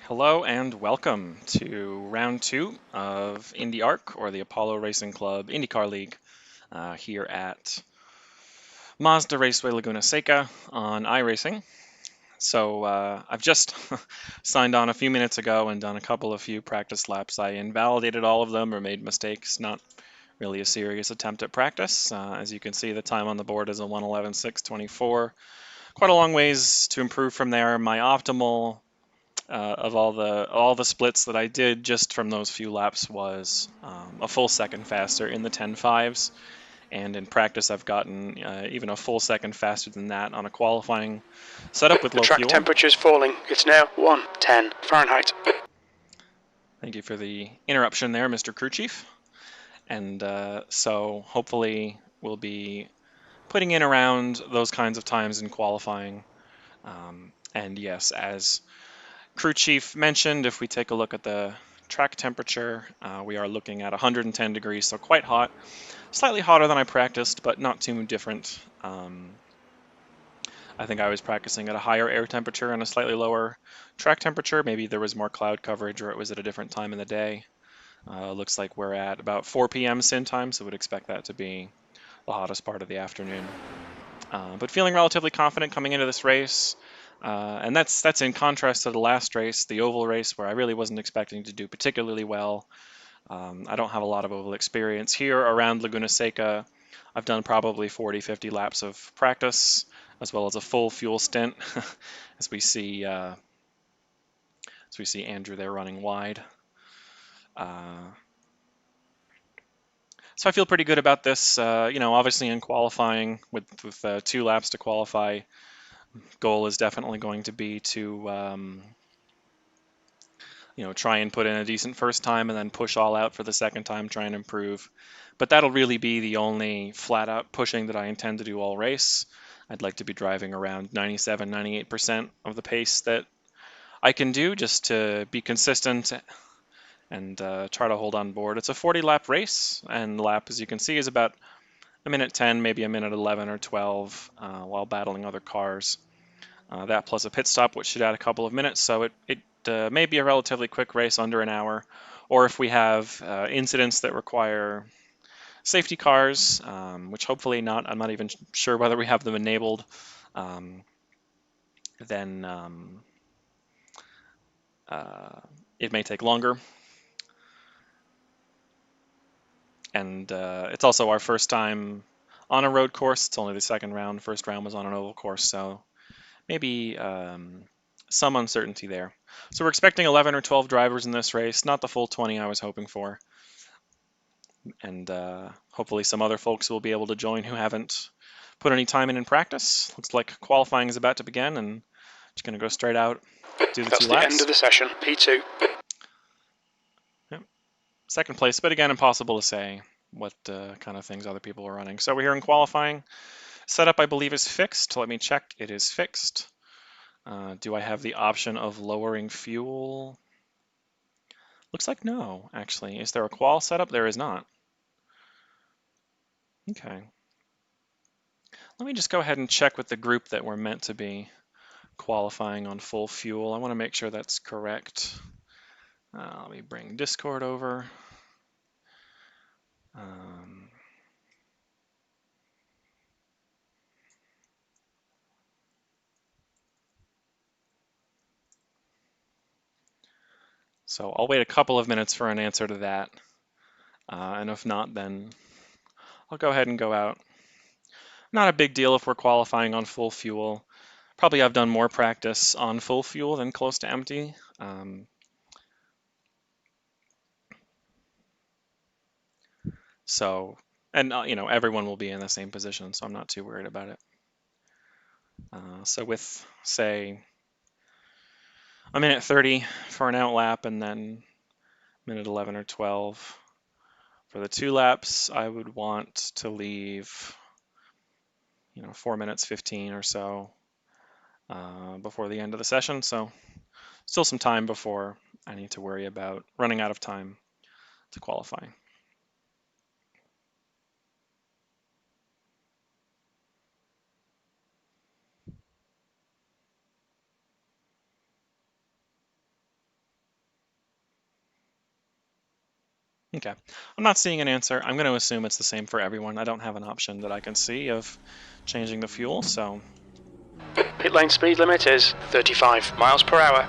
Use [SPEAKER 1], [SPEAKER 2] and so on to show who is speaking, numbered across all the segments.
[SPEAKER 1] Hello and welcome to round two of IndyARC, or the Apollo Racing Club IndyCar League, here at Mazda Raceway Laguna Seca on iRacing. So I've just signed on a few minutes ago and done a few practice laps. I invalidated all of them or made mistakes, not really a serious attempt at practice. As you can see, the time on the board is a 1:11.624. Quite a long ways to improve from there. My optimal of all the splits that I did just from those few laps was a full second faster in the 10.5s, and in practice I've gotten even a full second faster than that on a qualifying setup with
[SPEAKER 2] The
[SPEAKER 1] low
[SPEAKER 2] track
[SPEAKER 1] fuel.
[SPEAKER 2] temperature is falling. It's now 110 Fahrenheit.
[SPEAKER 1] Thank you for the interruption there, Mr. Crew Chief. And so hopefully we'll be putting in around those kinds of times in qualifying. And yes, as Crew Chief mentioned, if we take a look at the track temperature, we are looking at 110 degrees, so quite hot. Slightly hotter than I practiced, but not too different. I think I was practicing at a higher air temperature and a slightly lower track temperature. Maybe there was more cloud coverage or it was at a different time in the day. Looks like we're at about 4 p.m. Sin time, so would expect that to be the hottest part of the afternoon. But feeling relatively confident coming into this race. And that's in contrast to the last race, the oval race, where I really wasn't expecting to do particularly well. I don't have a lot of oval experience here around Laguna Seca. I've done probably 40, 50 laps of practice, as well as a full fuel stint, as we see Andrew there running wide. So I feel pretty good about this. Obviously in qualifying, with 2 laps to qualify, goal is definitely going to be to try and put in a decent first time and then push all out for the second time, try and improve. But that'll really be the only flat out pushing that I intend to do all race. I'd like to be driving around 97, 98% of the pace that I can do, just to be consistent and try to hold on board. It's a 40 lap race, and the lap, as you can see, is about a minute 10, maybe a minute 11 or 12 while battling other cars. That plus a pit stop, which should add a couple of minutes, so it may be a relatively quick race, under an hour. Or if we have incidents that require safety cars, which hopefully not, I'm not even sure whether we have them enabled, then it may take longer. And it's also our first time on a road course. It's only the second round. First round was on an oval course, so maybe some uncertainty there. So we're expecting 11 or 12 drivers in this race, not the full 20 I was hoping for. And hopefully some other folks will be able to join who haven't put any time in practice. Looks like qualifying is about to begin, and just going to go straight out, do the 2 laps.
[SPEAKER 2] That's the end of the session, P2.
[SPEAKER 1] Yep. Second place, but again, impossible to say what kind of things other people are running. So we're here in qualifying. Setup, I believe, is fixed. Let me check. It is fixed. Do I have the option of lowering fuel? Looks like no, actually. Is there a qual setup? There is not. Okay. Let me just go ahead and check with the group that we're meant to be qualifying on full fuel. I want to make sure that's correct. Let me bring Discord over. So I'll wait a couple of minutes for an answer to that. And if not, then I'll go ahead and go out. Not a big deal if we're qualifying on full fuel. Probably I've done more practice on full fuel than close to empty. Everyone will be in the same position, so I'm not too worried about it. So with, say, a minute 30 for an out lap and then minute 11 or 12 for the 2 laps, I would want to leave 4 minutes 15 or so before the end of the session. So still some time before I need to worry about running out of time to qualify. Okay. I'm not seeing an answer. I'm going to assume it's the same for everyone. I don't have an option that I can see of changing the fuel, so...
[SPEAKER 2] Pit lane speed limit is 35 miles per hour.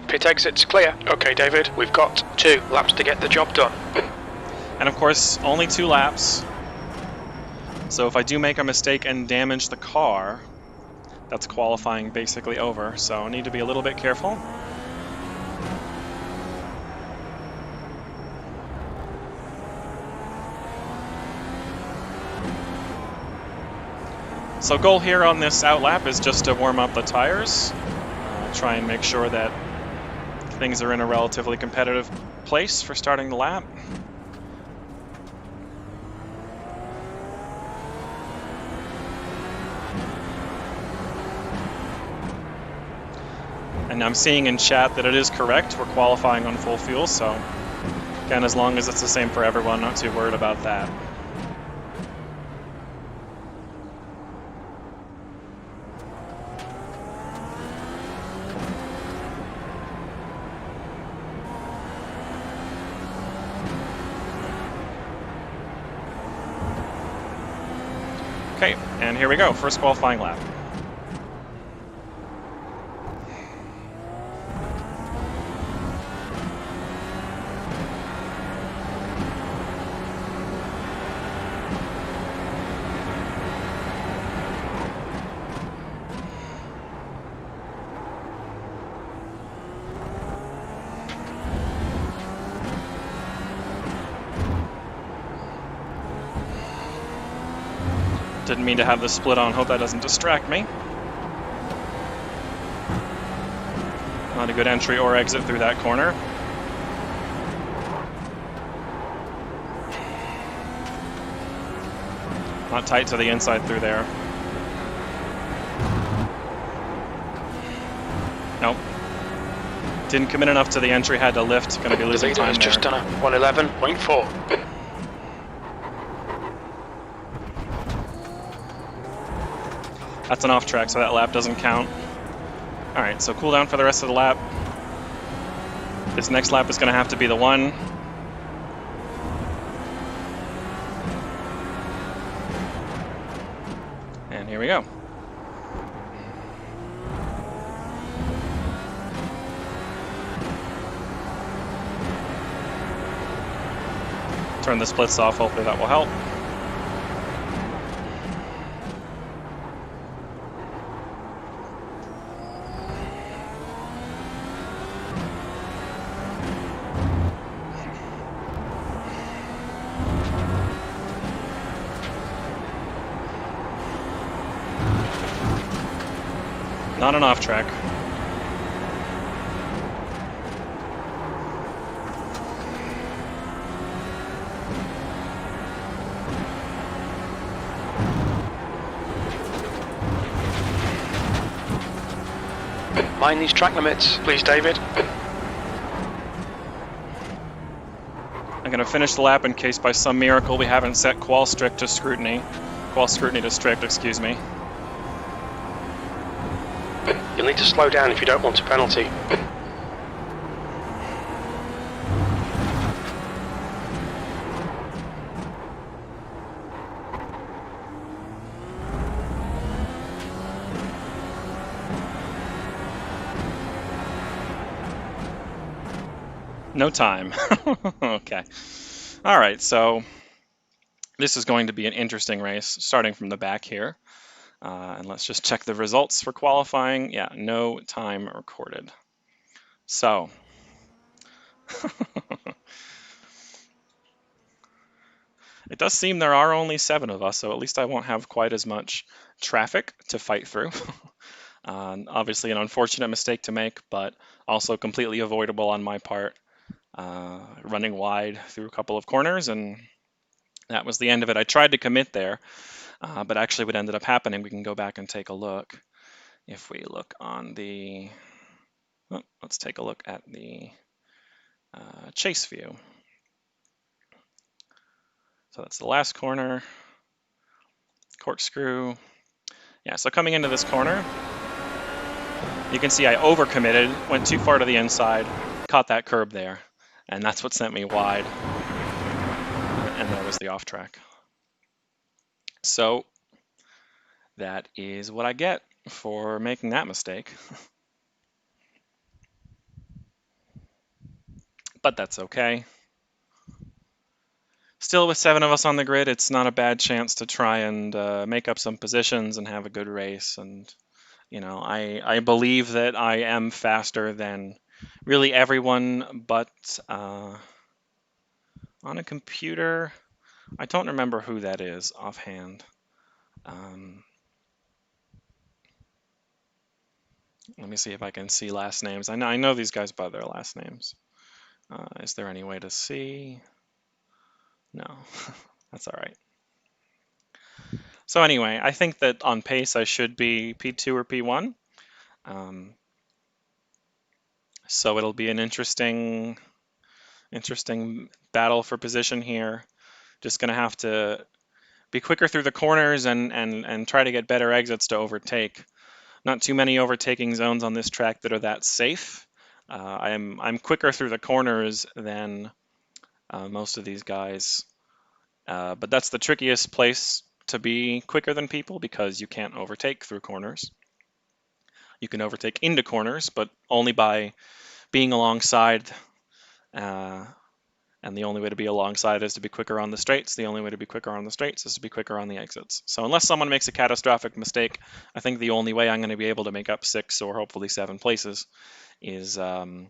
[SPEAKER 2] Pit exit's clear. Okay, David, we've got 2 laps to get the job done.
[SPEAKER 1] And of course, only 2 laps. So if I do make a mistake and damage the car, that's qualifying basically over. So I need to be a little bit careful. So goal here on this outlap is just to warm up the tires, try and make sure that things are in a relatively competitive place for starting the lap. And I'm seeing in chat that it is correct. We're qualifying on full fuel, so again, as long as it's the same for everyone, not too worried about that. Okay, and here we go, first qualifying lap. Didn't mean to have the split on, hope that doesn't distract me. Not a good entry or exit through that corner. Not tight to the inside through there. Nope. Didn't commit enough to the entry, had to lift, gonna be losing time there.
[SPEAKER 2] Just done a 111.4.
[SPEAKER 1] That's an off track, so that lap doesn't count. All right, so cool down for the rest of the lap. This next lap is gonna have to be the one. And here we go. Turn the splits off, hopefully that will help. Not an off track.
[SPEAKER 2] Mind these track limits, please, David.
[SPEAKER 1] I'm going to finish the lap in case by some miracle we haven't set qual strict to scrutiny. Qual scrutiny to strict, excuse me.
[SPEAKER 2] You'll need to slow down if you don't want a penalty.
[SPEAKER 1] No time. Okay. All right, so this is going to be an interesting race, starting from the back here. And let's just check the results for qualifying. Yeah, no time recorded. So, it does seem there are only 7 of us, so at least I won't have quite as much traffic to fight through. Obviously an unfortunate mistake to make, but also completely avoidable on my part. Running wide through a couple of corners, and that was the end of it. I tried to commit there, but actually what ended up happening, we can go back and take a look. If we look on the, let's take a look at the chase view. So that's the last corner, corkscrew. Yeah, so coming into this corner, you can see I overcommitted, went too far to the inside, caught that curb there, and that's what sent me wide. was the off track. So that is what I get for making that mistake. But that's okay. Still, with 7 of us on the grid, it's not a bad chance to try and make up some positions and have a good race. And, you know, I believe that I am faster than really everyone, but on a computer, I don't remember who that is offhand. Let me see if I can see last names. I know these guys by their last names. Is there any way to see? No, that's all right. So anyway, I think that on pace I should be P2 or P1. So it'll be an interesting battle for position here. Just gonna have to be quicker through the corners and try to get better exits to overtake. Not too many overtaking zones on this track that are that safe. I'm quicker through the corners than most of these guys, but that's the trickiest place to be quicker than people because you can't overtake through corners. You can overtake into corners, but only by being alongside. And the only way to be alongside is to be quicker on the straights. The only way to be quicker on the straights is to be quicker on the exits. So unless someone makes a catastrophic mistake, I think the only way I'm going to be able to make up 6 or hopefully 7 places is by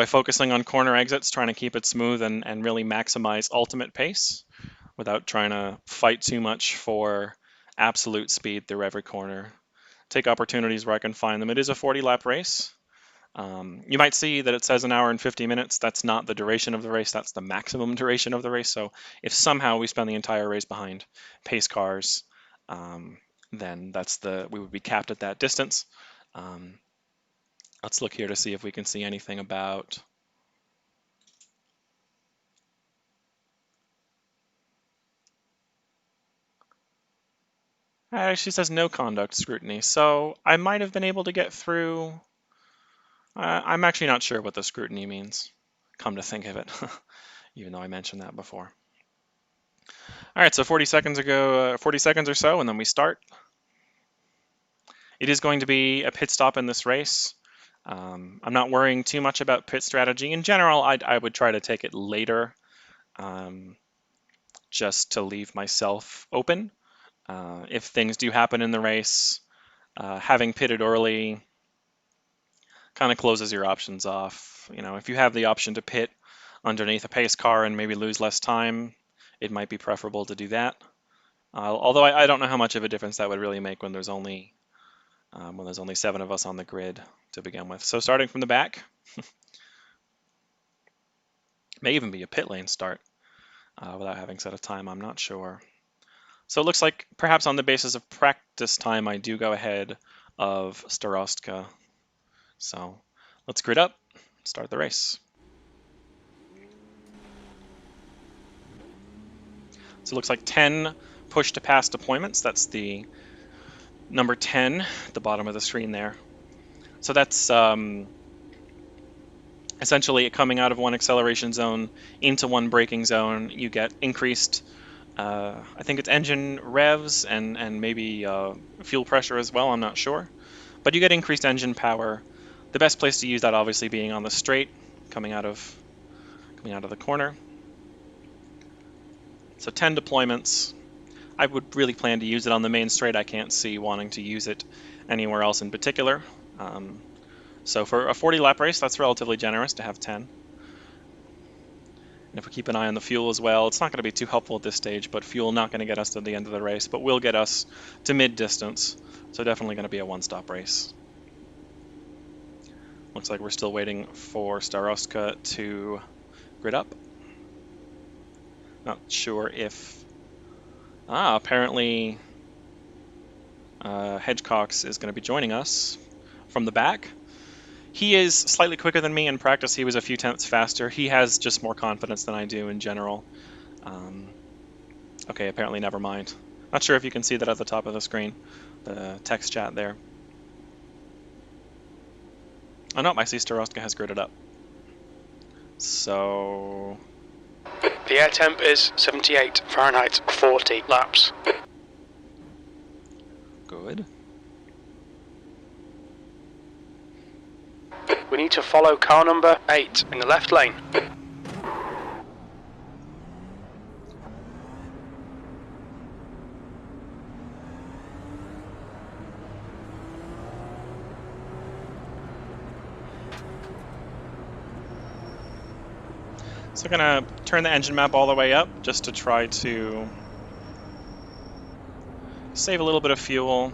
[SPEAKER 1] focusing on corner exits, trying to keep it smooth and really maximize ultimate pace without trying to fight too much for absolute speed through every corner. Take opportunities where I can find them. It is a 40-lap race. You might see that it says 1 hour and 50 minutes. That's not the duration of the race. That's the maximum duration of the race. So if somehow we spend the entire race behind pace cars, then we would be capped at that distance. Let's look here to see if we can see anything about. It actually says no conduct scrutiny. So I might have been able to get through. I'm actually not sure what the scrutiny means, come to think of it, even though I mentioned that before. All right, so 40 seconds or so, and then we start. It is going to be a pit stop in this race. I'm not worrying too much about pit strategy. In general, I would try to take it later, just to leave myself open. If things do happen in the race, having pitted early kind of closes your options off. You know, if you have the option to pit underneath a pace car and maybe lose less time, it might be preferable to do that. Although I don't know how much of a difference that would really make when there's only 7 of us on the grid to begin with. So starting from the back, may even be a pit lane start without having set a time, I'm not sure. So it looks like perhaps on the basis of practice time, I do go ahead of Starostka. So let's grid up, start the race. So it looks like 10 push to pass deployments. That's the number 10 at the bottom of the screen there. So that's essentially coming out of one acceleration zone into one braking zone. You get increased, I think it's engine revs and maybe fuel pressure as well, I'm not sure. But you get increased engine power. The best place to use that obviously being on the straight, coming out of the corner. So 10 deployments. I would really plan to use it on the main straight. I can't see wanting to use it anywhere else in particular. So for a 40-lap race, that's relatively generous to have 10. And if we keep an eye on the fuel as well, it's not going to be too helpful at this stage, but fuel not going to get us to the end of the race, but will get us to mid-distance. So definitely going to be a one-stop race. Looks like we're still waiting for Starostka to grid up. Not sure if... apparently Hedgecox is going to be joining us from the back. He is slightly quicker than me in practice. He was a few tenths faster. He has just more confidence than I do in general. Okay, apparently never mind. Not sure if you can see that at the top of the screen, the text chat there. Oh no, I see Starostka has gridded up. So
[SPEAKER 2] The air temp is 78 Fahrenheit, 40 laps.
[SPEAKER 1] Good.
[SPEAKER 2] We need to follow car number 8 in the left lane.
[SPEAKER 1] So I'm gonna turn the engine map all the way up just to try to save a little bit of fuel.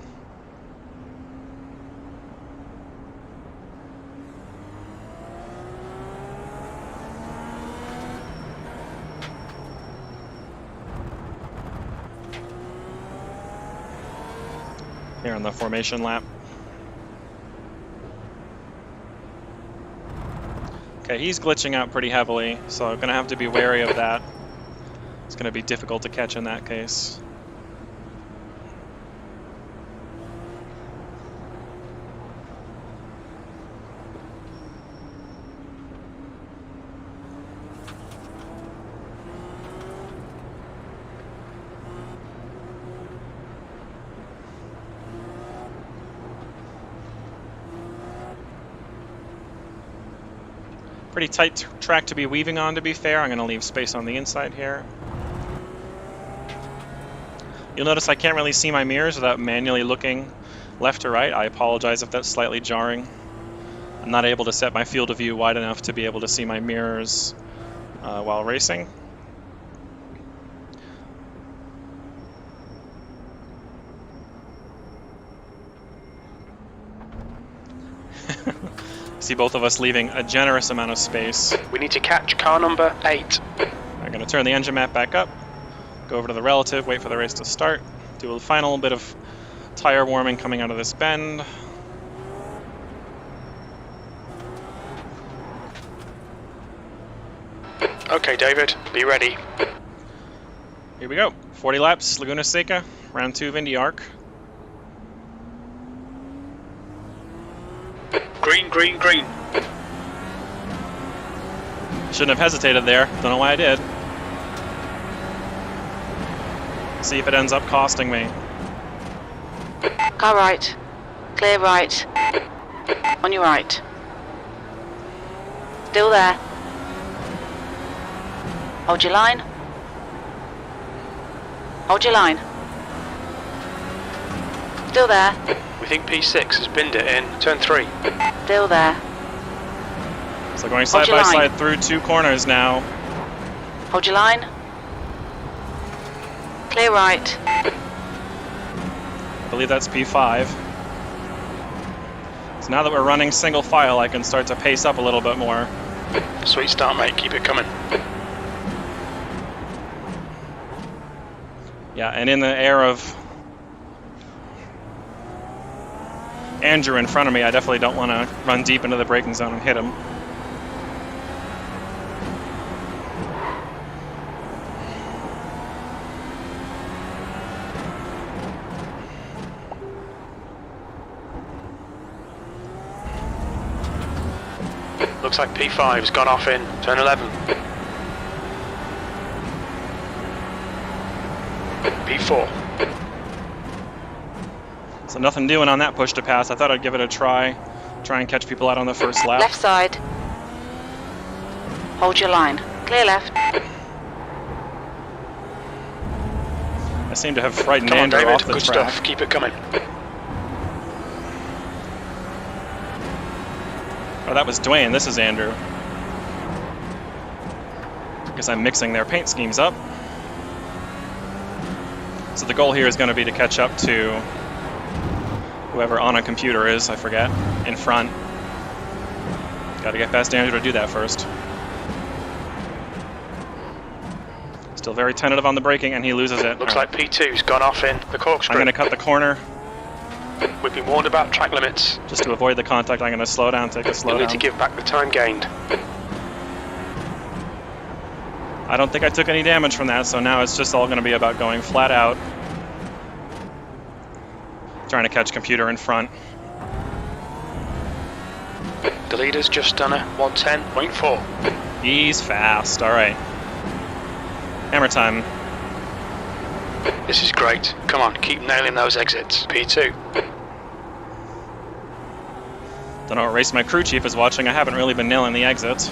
[SPEAKER 1] Here on the formation lap. Okay, he's glitching out pretty heavily, so I'm gonna have to be wary of that. It's gonna be difficult to catch in that case. Pretty tight track to be weaving on, to be fair. I'm going to leave space on the inside here. You'll notice I can't really see my mirrors without manually looking left to right. I apologize if that's slightly jarring. I'm not able to set my field of view wide enough to be able to see my mirrors while racing. See both of us leaving a generous amount of space.
[SPEAKER 2] We need to catch car number 8.
[SPEAKER 1] I'm going to turn the engine map back up, go over to the relative, wait for the race to start, do a final bit of tire warming coming out of this bend.
[SPEAKER 2] Okay, David, be ready.
[SPEAKER 1] Here we go. 40 laps, Laguna Seca, round 2 of IndyARC.
[SPEAKER 2] Green, green, green.
[SPEAKER 1] Shouldn't have hesitated there. Don't know why I did. See if it ends up costing me.
[SPEAKER 3] Car right. Clear right. On your right. Still there. Hold your line. Hold your line. Still there.
[SPEAKER 2] We think P6 has binned it in turn 3.
[SPEAKER 3] Still there.
[SPEAKER 1] So going side by side through 2 corners now.
[SPEAKER 3] Hold your line. Clear right.
[SPEAKER 1] I believe that's P5. So now that we're running single file, I can start to pace up a little bit more.
[SPEAKER 2] Sweet start, mate. Keep it coming.
[SPEAKER 1] Yeah, and in the air of Andrew in front of me, I definitely don't want to run deep into the braking zone and hit him.
[SPEAKER 2] Looks like P5's gone off in turn 11. P4.
[SPEAKER 1] So nothing doing on that push to pass. I thought I'd give it a try and catch people out on the first lap.
[SPEAKER 3] Left side. Hold your line. Clear left.
[SPEAKER 1] I seem to have frightened
[SPEAKER 2] Come on,
[SPEAKER 1] Andrew
[SPEAKER 2] David.
[SPEAKER 1] off the
[SPEAKER 2] Good
[SPEAKER 1] track.
[SPEAKER 2] stuff. Keep it coming.
[SPEAKER 1] Oh, that was Dwayne. This is Andrew. Guess I'm mixing their paint schemes up. So the goal here is going to be to catch up to whoever on a computer is, I forget, in front. Got to get past Andrew to do that first. Still very tentative on the braking, and he loses it.
[SPEAKER 2] Looks like P2's gone off in the corkscrew.
[SPEAKER 1] I'm going to cut the corner.
[SPEAKER 2] We've been warned about track limits.
[SPEAKER 1] Just to avoid the contact, I'm going to slow down, take a slow
[SPEAKER 2] You'll
[SPEAKER 1] down.
[SPEAKER 2] need to give back the time gained.
[SPEAKER 1] I don't think I took any damage from that, so now it's just all going to be about going flat out. Trying to catch computer in front.
[SPEAKER 2] The leader's just done a 110.4.
[SPEAKER 1] He's fast, all right. Hammer time.
[SPEAKER 2] This is great. Come on, keep nailing those exits. P2.
[SPEAKER 1] Don't know what race my crew chief is watching. I haven't really been nailing the exits.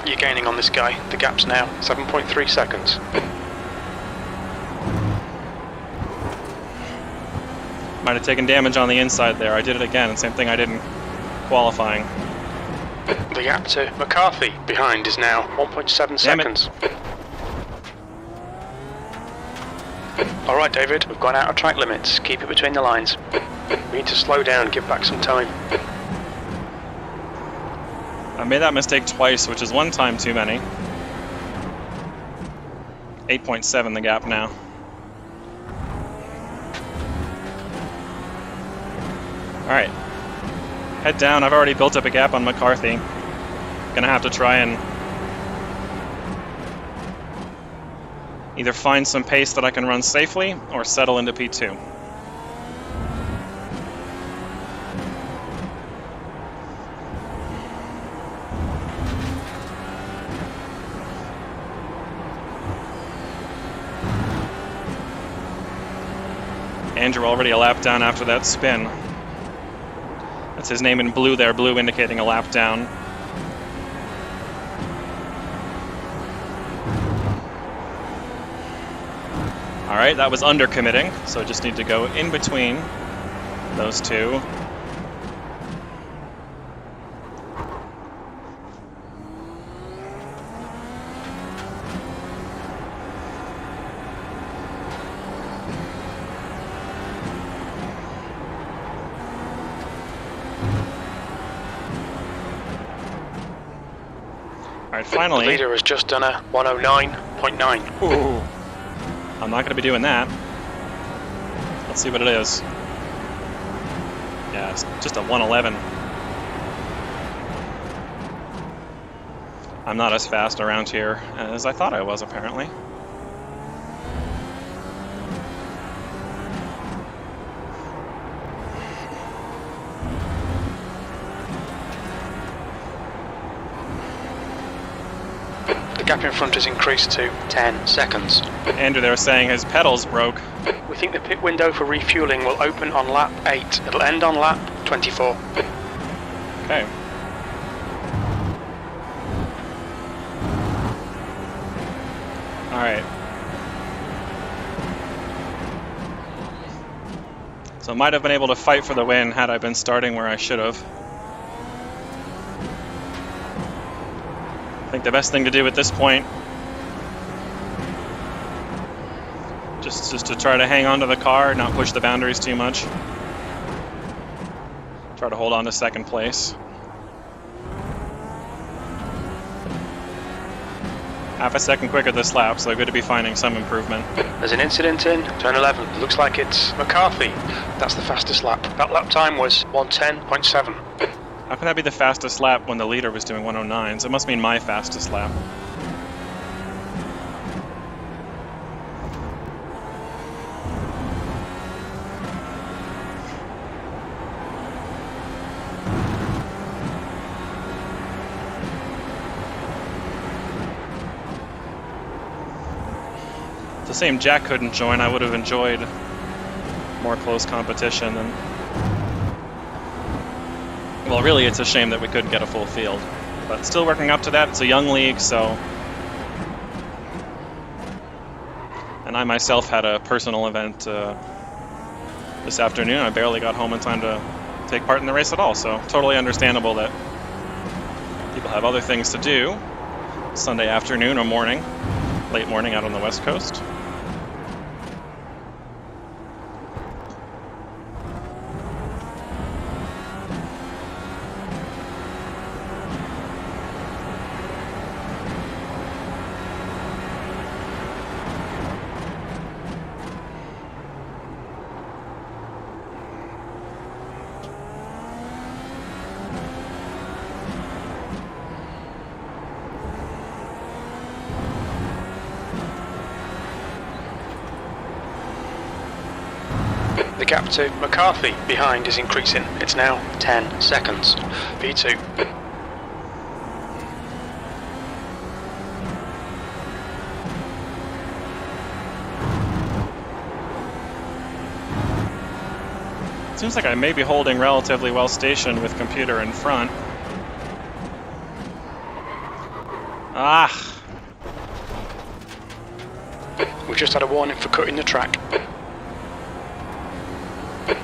[SPEAKER 2] You're gaining on this guy. The gap's now 7.3 seconds.
[SPEAKER 1] Might have taken damage on the inside there. I did it again. Same thing I did in qualifying.
[SPEAKER 2] The gap to McCarthy behind is now 1.7 seconds. Alright David, we've gone out of track limits. Keep it between the lines. We need to slow down, give back some time.
[SPEAKER 1] I made that mistake twice, which is one time too many. 8.7 the gap now. Alright. Head down. I've already built up a gap on McCarthy. Gonna have to try and either find some pace that I can run safely or settle into P2. Andrew already a lap down after that spin. That's his name in blue there, blue indicating a lap down. Alright, that was undercommitting, so just need to go in between those two. Alright, finally.
[SPEAKER 2] The leader has just done a 109.9.
[SPEAKER 1] Ooh. I'm not going to be doing that. Let's see what it is. Yeah, it's just a 111. I'm not as fast around here as I thought I was, apparently.
[SPEAKER 2] The gap in front has increased to 10 seconds.
[SPEAKER 1] Andrew, they were saying his pedals broke.
[SPEAKER 2] We think the pit window for refueling will open on lap 8. It'll end on lap 24.
[SPEAKER 1] Okay. Alright. So I might have been able to fight for the win had I been starting where I should have. I think the best thing to do at this point just to try to hang on to the car, not push the boundaries too much. Try to hold on to second place. Half a second quicker this lap, so good to be finding some improvement.
[SPEAKER 2] There's an incident in turn 11. Looks like it's McCarthy. That's the fastest lap. That lap time was 110.7.
[SPEAKER 1] How can that be the fastest lap when the leader was doing 109s? It must mean my fastest lap. It's a shame Jack couldn't join. I would have enjoyed more close competition than... Well, really, it's a shame that we couldn't get a full field. But still working up to that. It's a young league, so... And I myself had a personal event this afternoon. I barely got home in time to take part in the race at all, so totally understandable that people have other things to do Sunday afternoon or morning, late morning out on the West Coast.
[SPEAKER 2] gap to McCarthy behind is increasing. It's now 10 seconds. P2.
[SPEAKER 1] Seems like I may be holding relatively well stationed with computer in front. Ah!
[SPEAKER 2] We've just had a warning for cutting the track.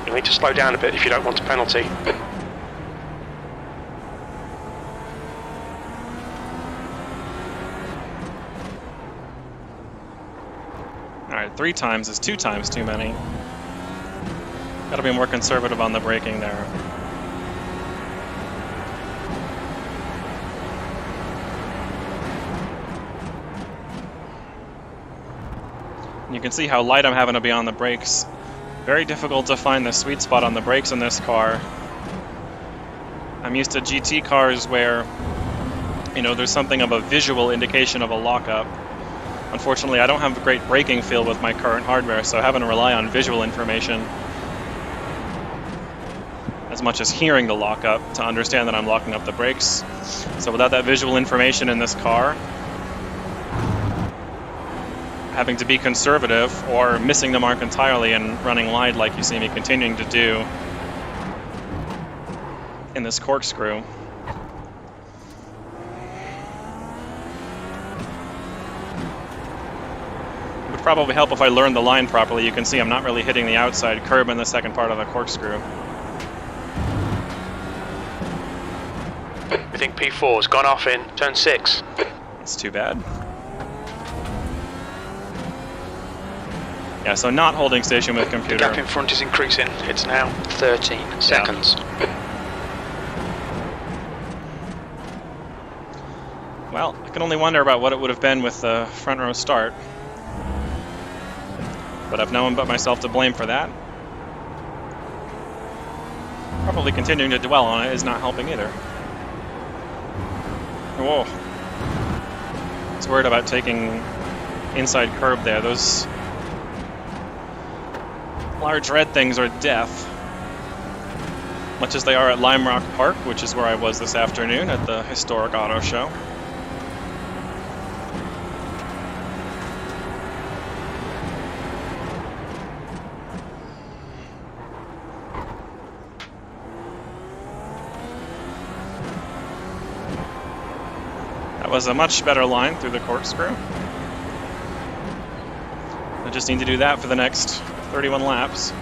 [SPEAKER 2] You'll need to slow down a bit if you don't want a penalty.
[SPEAKER 1] Alright, 3 times is 2 times too many. Gotta be more conservative on the braking there. You can see how light I'm having to be on the brakes. Very difficult to find the sweet spot on the brakes in this car. I'm used to GT cars where, you know, there's something of a visual indication of a lockup. Unfortunately, I don't have a great braking feel with my current hardware, so having to rely on visual information as much as hearing the lockup to understand that I'm locking up the brakes. So without that visual information in this car, having to be conservative or missing the mark entirely and running wide like you see me continuing to do in this corkscrew. It would probably help if I learned the line properly. You can see I'm not really hitting the outside curb in the second part of the corkscrew.
[SPEAKER 2] I think P4's gone off in turn 6.
[SPEAKER 1] It's too bad. Yeah, so not holding station with
[SPEAKER 2] The
[SPEAKER 1] computer.
[SPEAKER 2] gap in front is increasing. It's now 13 seconds.
[SPEAKER 1] Well, I can only wonder about what it would have been with the front row start. But I've no one but myself to blame for that. Probably continuing to dwell on it is not helping either. Whoa. I was worried about taking inside curb there. Those large red things are death. Much as they are at Lime Rock Park, which is where I was this afternoon at the historic auto show. That was a much better line through the corkscrew. I just need to do that for the next 31 laps.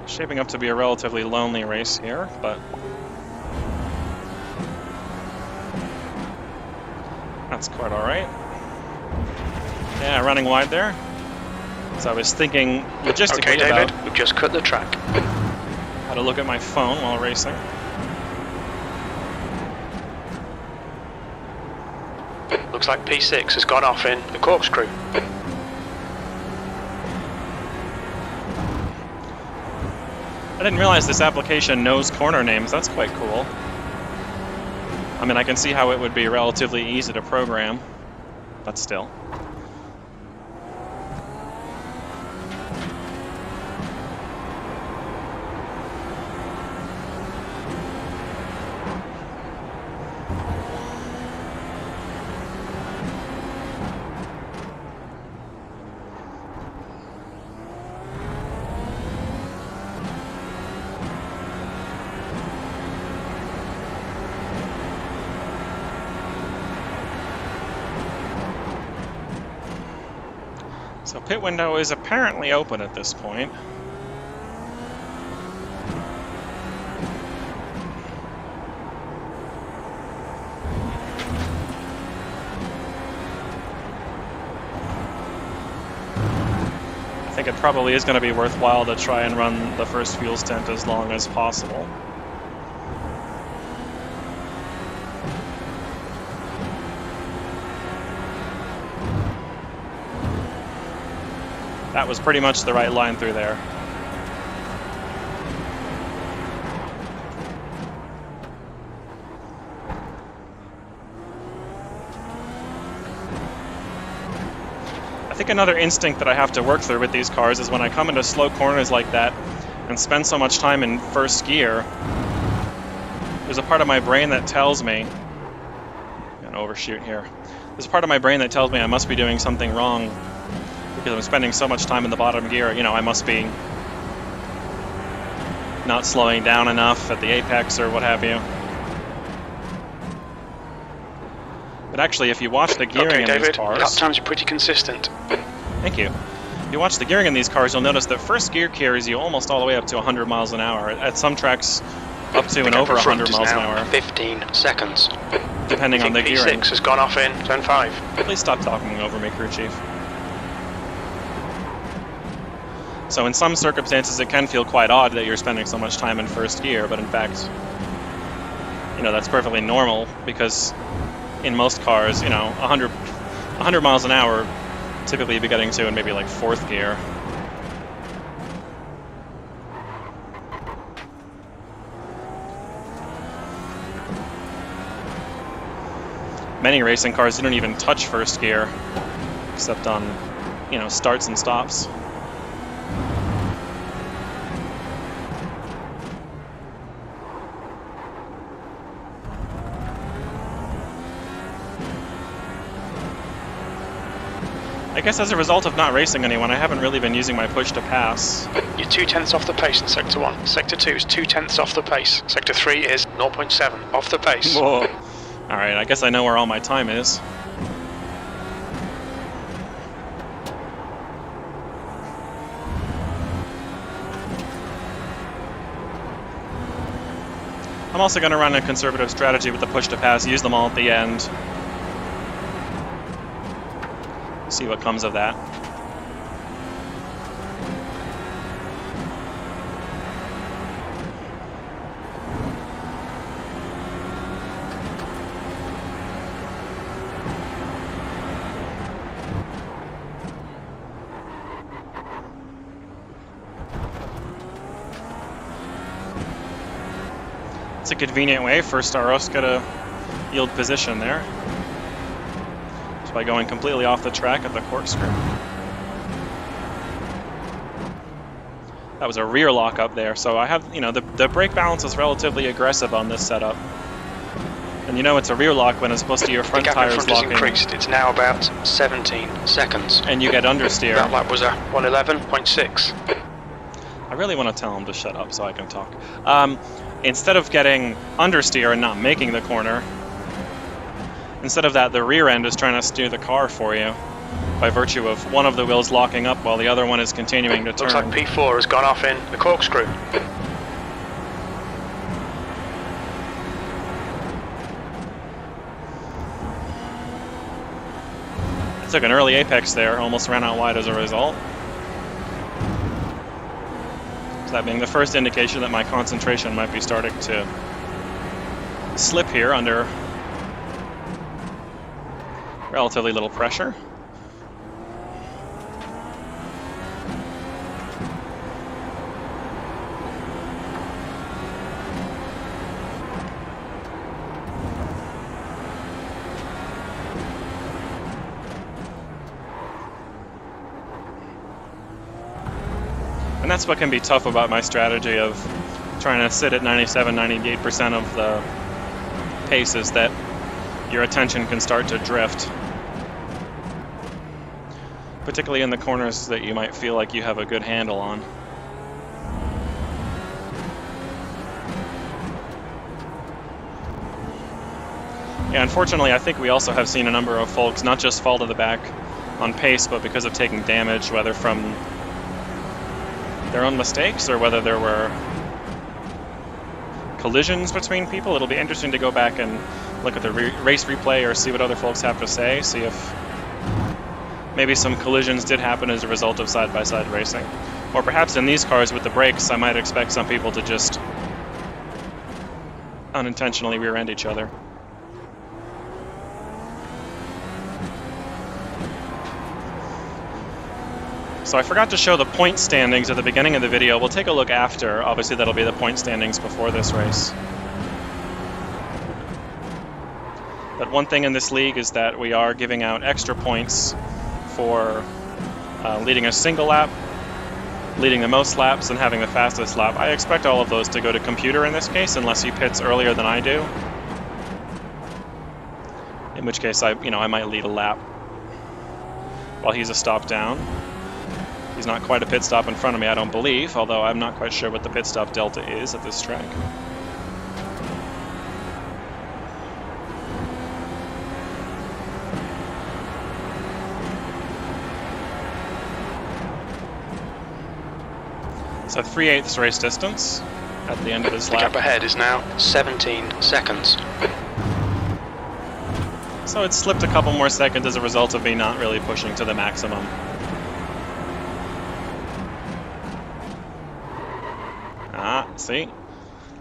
[SPEAKER 1] Shaping up to be a relatively lonely race here, but that's quite all right. Yeah, running wide there. So I was thinking logistically
[SPEAKER 2] Okay, David,
[SPEAKER 1] about
[SPEAKER 2] we've just cut the track.
[SPEAKER 1] how to look at my phone while racing.
[SPEAKER 2] Looks like P6 has gone off in the corkscrew.
[SPEAKER 1] I didn't realize this application knows corner names. That's quite cool. I mean, I can see how it would be relatively easy to program, but still. So pit window is apparently open at this point. I think it probably is going to be worthwhile to try and run the first fuel stint as long as possible. That was pretty much the right line through there. I think another instinct that I have to work through with these cars is when I come into slow corners like that and spend so much time in first gear, there's a part of my brain that tells me, I'm gonna overshoot here, there's a part of my brain that tells me I must be doing something wrong because I'm spending so much time in the bottom gear. You know, I must be not slowing down enough at the apex or what have you. But actually, if you watch the gearing in these cars...
[SPEAKER 2] lap times are pretty consistent.
[SPEAKER 1] Thank you. If you watch the gearing in these cars, you'll notice that first gear carries you almost all the way up to 100 miles an hour. At some tracks, up to and over 100 miles an hour.
[SPEAKER 2] 15 seconds.
[SPEAKER 1] Depending on the gearing.
[SPEAKER 2] P6 has gone off in turn 5.
[SPEAKER 1] Please stop talking over me, crew chief. So in some circumstances, it can feel quite odd that you're spending so much time in first gear, but in fact, you know, that's perfectly normal because in most cars, you know, 100 miles an hour, typically you'd be getting to in maybe like fourth gear. Many racing cars didn't even touch first gear, except on, you know, starts and stops. I guess as a result of not racing anyone, I haven't really been using my push to pass.
[SPEAKER 2] You're 2/10 off the pace in Sector 1. Sector 2 is 2/10 off the pace. Sector 3 is 0.7 off the pace.
[SPEAKER 1] Whoa. Alright, I guess I know where all my time is. I'm also going to run a conservative strategy with the push to pass, use them all at the end. See what comes of that. It's a convenient way for Staroska to yield position there. By going completely off the track at the corkscrew. That was a rear lock up there, so I have, you know, the brake balance is relatively aggressive on this setup. And you know it's a rear lock when it's supposed to your front tires locking.
[SPEAKER 2] The gap in front has increased, it's now about 17 seconds.
[SPEAKER 1] And you get understeer.
[SPEAKER 2] That lap was a 111.6.
[SPEAKER 1] I really want to tell him to shut up so I can talk. Instead of getting understeer and not making the corner, instead of that, the rear end is trying to steer the car for you by virtue of one of the wheels locking up while the other one is continuing to turn.
[SPEAKER 2] Looks like P4 has gone off in the corkscrew.
[SPEAKER 1] I took an early apex there, almost ran out wide as a result. So that being the first indication that my concentration might be starting to slip here under relatively little pressure. And that's what can be tough about my strategy of trying to sit at 97, 98% of the pace, is that your attention can start to drift. Particularly in the corners that you might feel like you have a good handle on. Yeah, unfortunately, I think we also have seen a number of folks not just fall to the back on pace, but because of taking damage, whether from their own mistakes or whether there were collisions between people. It'll be interesting to go back and look at the race replay or see what other folks have to say, see if maybe some collisions did happen as a result of side-by-side racing. Or perhaps in these cars with the brakes, I might expect some people to just unintentionally rear-end each other. So I forgot to show the point standings at the beginning of the video. We'll take a look after. Obviously, that'll be the point standings before this race. But one thing in this league is that we are giving out extra points for leading a single lap, leading the most laps, and having the fastest lap. I expect all of those to go to computer in this case, unless he pits earlier than I do. In which case, I might lead a lap while he's a stop down. He's not quite a pit stop in front of me, I don't believe, although I'm not quite sure what the pit stop delta is at this track. So 3/8 race distance at the end of this lap.
[SPEAKER 2] The gap ahead is now 17 seconds.
[SPEAKER 1] So it slipped a couple more seconds as a result of me not really pushing to the maximum. Ah, see?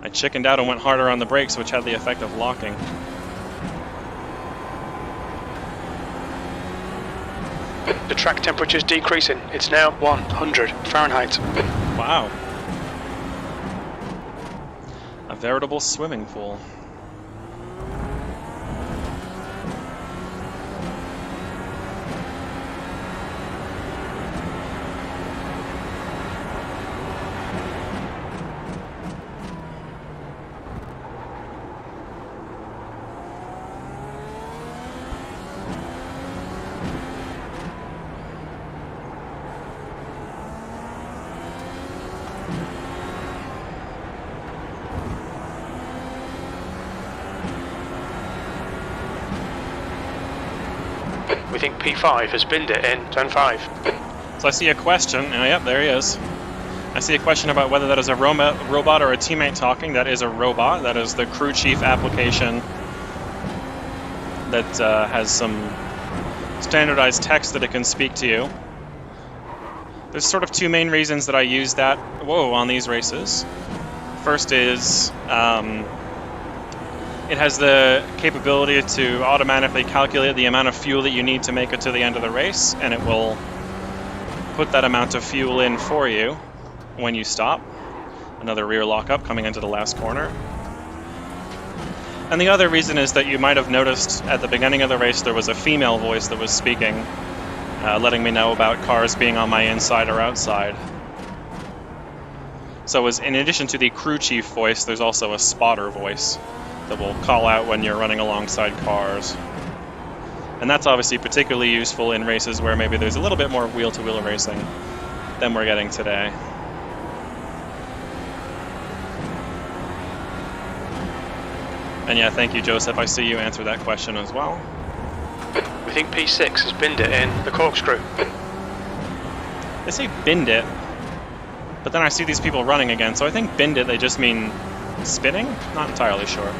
[SPEAKER 1] I chickened out and went harder on the brakes, which had the effect of locking.
[SPEAKER 2] The track temperature is decreasing. It's now 100 Fahrenheit.
[SPEAKER 1] Wow. A veritable swimming pool.
[SPEAKER 2] We think P5 has binned it in turn 5.
[SPEAKER 1] So I see a question. Oh, yep, there he is. I see a question about whether that is a robot or a teammate talking. That is a robot. That is the crew chief application that has some standardized text that it can speak to you. There's sort of two main reasons that I use that on these races. First is it has the capability to automatically calculate the amount of fuel that you need to make it to the end of the race, and it will put that amount of fuel in for you when you stop. Another rear lockup coming into the last corner. And the other reason is that you might have noticed at the beginning of the race there was a female voice that was speaking, letting me know about cars being on my inside or outside. So in addition to the crew chief voice, there's also a spotter voice that will call out when you're running alongside cars. And that's obviously particularly useful in races where maybe there's a little bit more wheel-to-wheel racing than we're getting today. And yeah, thank you, Joseph. I see you answer that question as well.
[SPEAKER 2] We think P6 has binned it in the corkscrew.
[SPEAKER 1] They say binned it, but then I see these people running again, so I think binned it, they just mean spinning? Not entirely sure.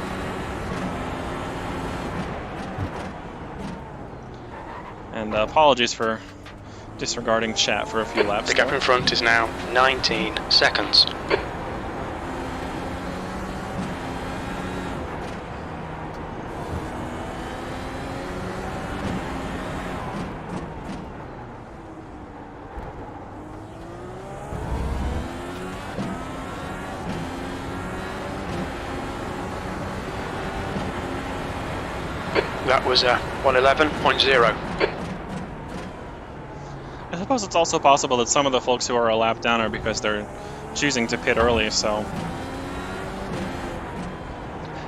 [SPEAKER 1] And apologies for disregarding chat for a few laps.
[SPEAKER 2] The gap in front is now 19 seconds. That was 111.0.
[SPEAKER 1] I suppose it's also possible that some of the folks who are a lap down are because they're choosing to pit early, so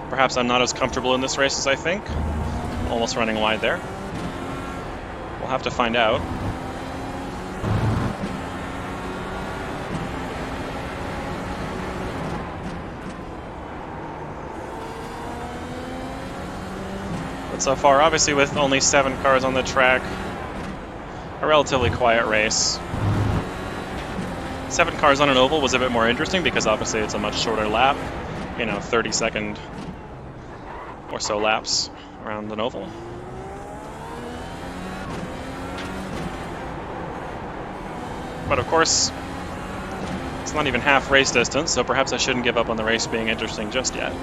[SPEAKER 1] perhaps I'm not as comfortable in this race as I think. Almost running wide there. We'll have to find out. But so far, obviously with only 7 cars on the track, a relatively quiet race. 7 cars on an oval was a bit more interesting because obviously it's a much shorter lap, 30-second or so laps around an oval. But of course, it's not even half race distance, so perhaps I shouldn't give up on the race being interesting just yet.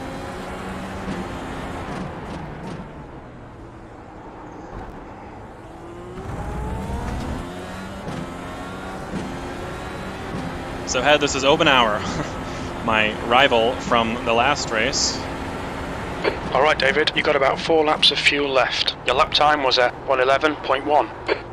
[SPEAKER 1] So Head, this is Open Hour, my rival from the last race.
[SPEAKER 2] Alright David, you got about 4 laps of fuel left. Your lap time was at 111.1.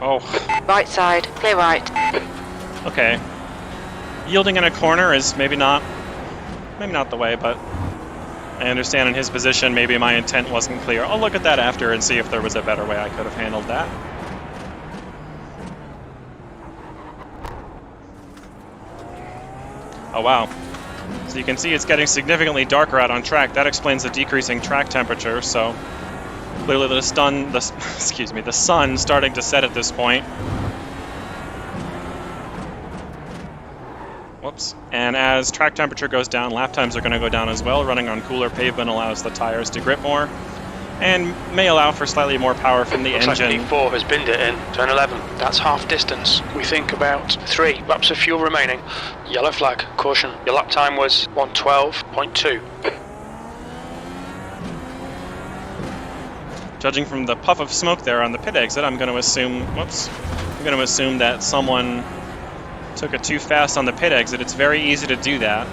[SPEAKER 1] Oh,
[SPEAKER 3] Right side, clear right.
[SPEAKER 1] okay. Yielding in a corner is maybe not the way, but I understand in his position maybe my intent wasn't clear. I'll look at that after and see if there was a better way I could have handled that. Oh wow. So you can see it's getting significantly darker out on track. That explains the decreasing track temperature, so clearly the sun starting to set at this point. Whoops. And as track temperature goes down, lap times are going to go down as well. Running on cooler pavement allows the tires to grip more and may allow for slightly more power from the engine.
[SPEAKER 2] Looks like P4 has binned it in. Turn 11. That's half distance. We think about 3 laps of fuel remaining. Yellow flag. Caution. Your lap time was 112.2.
[SPEAKER 1] Judging from the puff of smoke there on the pit exit, I'm going to assume that someone took it too fast on the pit exit. It's very easy to do that.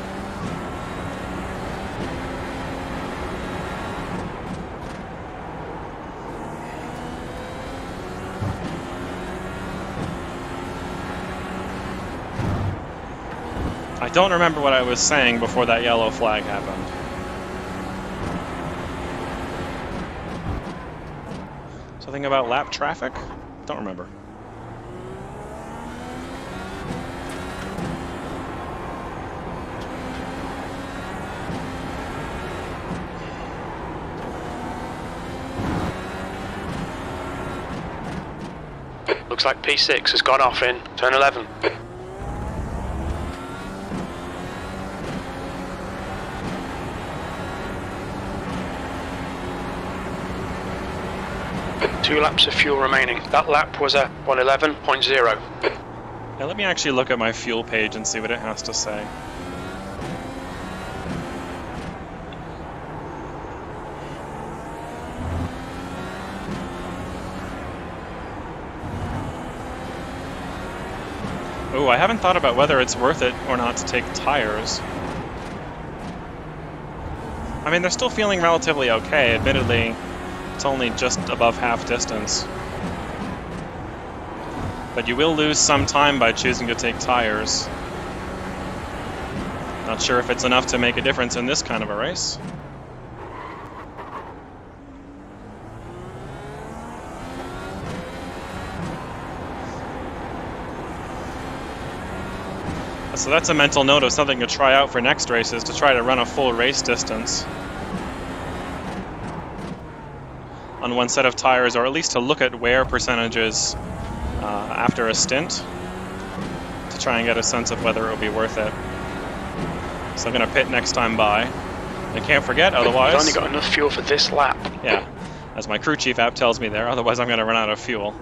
[SPEAKER 1] I don't remember what I was saying before that yellow flag happened. Something about lap traffic? Don't remember.
[SPEAKER 2] Looks like P6 has gone off in turn 11. Two laps of fuel remaining. That lap was at 111.0.
[SPEAKER 1] Now let me actually look at my fuel page and see what it has to say. Ooh, I haven't thought about whether it's worth it or not to take tires. I mean, they're still feeling relatively okay. Admittedly, it's only just above half distance. But you will lose some time by choosing to take tires. Not sure if it's enough to make a difference in this kind of a race. So that's a mental note of something to try out for next races, to try to run a full race distance on one set of tires, or at least to look at wear percentages after a stint to try and get a sense of whether it will be worth it. So I'm going to pit next time by. I can't forget, otherwise...
[SPEAKER 2] You've only got enough fuel for this lap.
[SPEAKER 1] Yeah, as my crew chief app tells me there, otherwise I'm going to run out of fuel,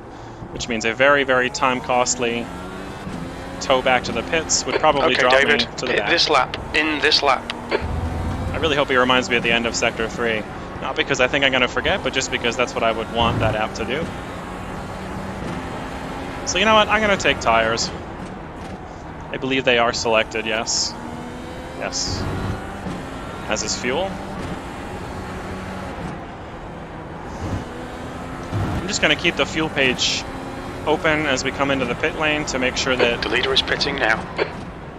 [SPEAKER 1] which means a very, very time-costly tow back to the pits would probably drop
[SPEAKER 2] David,
[SPEAKER 1] me to the back.
[SPEAKER 2] This lap, in this lap.
[SPEAKER 1] I really hope he reminds me at the end of Sector 3. Not because I think I'm going to forget, but just because that's what I would want that app to do. So you know what, I'm going to take tires. I believe they are selected, yes. Yes. As is fuel. I'm just going to keep the fuel page open as we come into the pit lane to make sure that...
[SPEAKER 2] The leader is pitting now.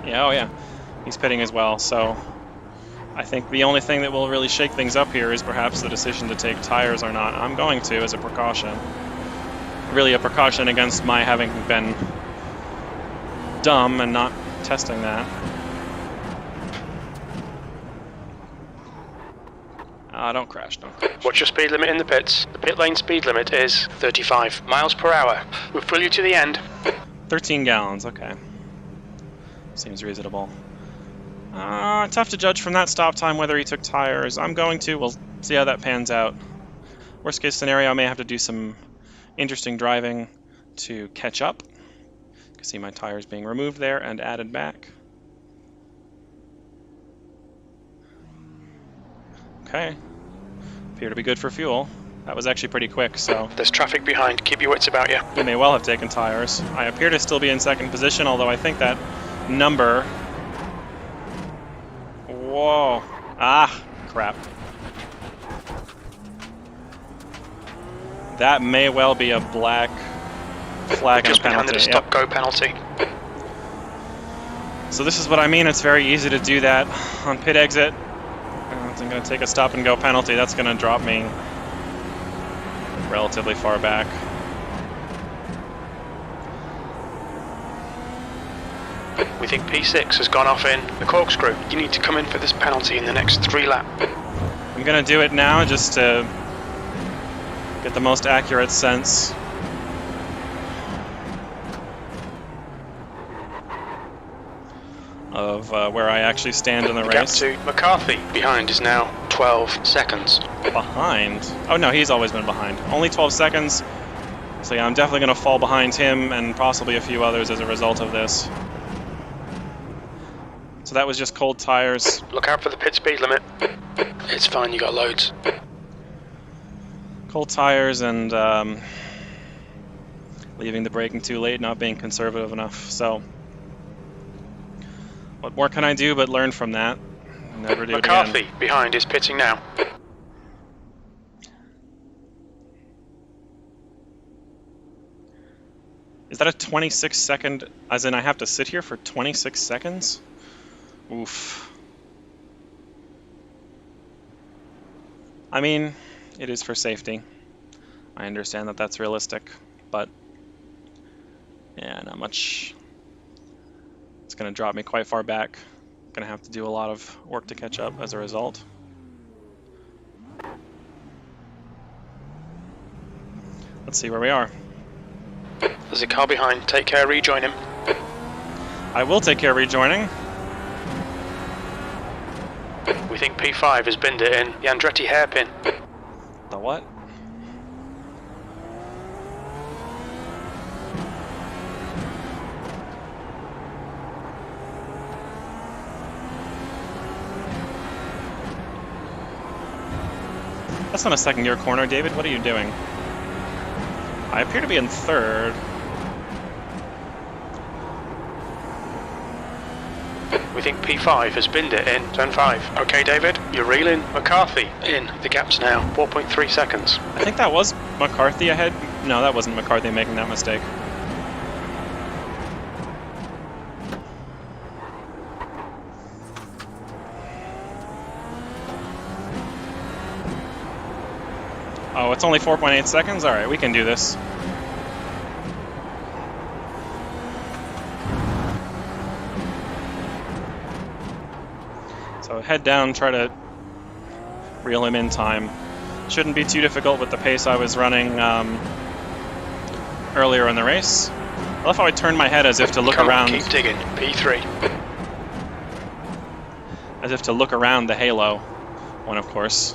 [SPEAKER 1] Yeah, oh yeah. He's pitting as well, so... I think the only thing that will really shake things up here is perhaps the decision to take tires or not. I'm going to, as a precaution. Really a precaution against my having been dumb and not testing that. Don't crash, don't crash.
[SPEAKER 2] What's your speed limit in the pits? The pit lane speed limit is 35 miles per hour. We'll fill you to the end.
[SPEAKER 1] 13 gallons, okay. Seems reasonable. Tough to judge from that stop time whether he took tires. I'm going to. We'll see how that pans out. Worst case scenario, I may have to do some interesting driving to catch up. You can see my tires being removed there and added back. Okay, appear to be good for fuel. That was actually pretty quick, so
[SPEAKER 2] There's traffic behind. Keep your wits about you.
[SPEAKER 1] he may well have taken tires. I appear to still be in second position, although I think that number... Whoa. Ah, crap. That may well be a black flag and a
[SPEAKER 2] Just been handed
[SPEAKER 1] penalty.
[SPEAKER 2] a stop-go penalty.
[SPEAKER 1] So this is what I mean. It's very easy to do that on pit exit. I'm going to take a stop-and-go penalty. That's going to drop me relatively far back.
[SPEAKER 2] We think P6 has gone off in the corkscrew. You need to come in for this penalty in the next 3 laps.
[SPEAKER 1] I'm going to do it now just to get the most accurate sense. Of where I actually stand in the
[SPEAKER 2] The gap
[SPEAKER 1] race.
[SPEAKER 2] to McCarthy behind is now 12 seconds.
[SPEAKER 1] Behind? Oh no, he's always been behind. Only 12 seconds. So yeah, I'm definitely going to fall behind him and possibly a few others as a result of this. So that was just cold tires.
[SPEAKER 2] Look out for the pit speed limit. It's fine, you got loads.
[SPEAKER 1] Cold tires and leaving the braking too late, not being conservative enough. So what more can I do but learn from that? Never do it again.
[SPEAKER 2] McCarthy behind is pitting now.
[SPEAKER 1] Is that a 26 second, as in I have to sit here for 26 seconds? Oof. I mean, it is for safety. I understand that that's realistic, but yeah, not much. It's going to drop me quite far back. Going to have to do a lot of work to catch up as a result. Let's see where we are.
[SPEAKER 2] There's a car behind. Take care, rejoin him.
[SPEAKER 1] I will take care of rejoining.
[SPEAKER 2] We think P5 has binned it in the Andretti hairpin.
[SPEAKER 1] The what? That's not a second gear corner, David. What are you doing? I appear to be in third.
[SPEAKER 2] We think P5 has binned it in turn 5. Okay, David, you're reeling. McCarthy in. The gap's now 4.3 seconds.
[SPEAKER 1] I think that was McCarthy ahead. No, that wasn't McCarthy making that mistake. Oh, it's only 4.8 seconds? Alright, we can do this. So head down, try to reel him in time. Shouldn't be too difficult with the pace I was running earlier in the race. I love how I turned my head as if to look
[SPEAKER 2] Come
[SPEAKER 1] around.
[SPEAKER 2] on, keep digging. P3.
[SPEAKER 1] As if to look around the halo. When of course,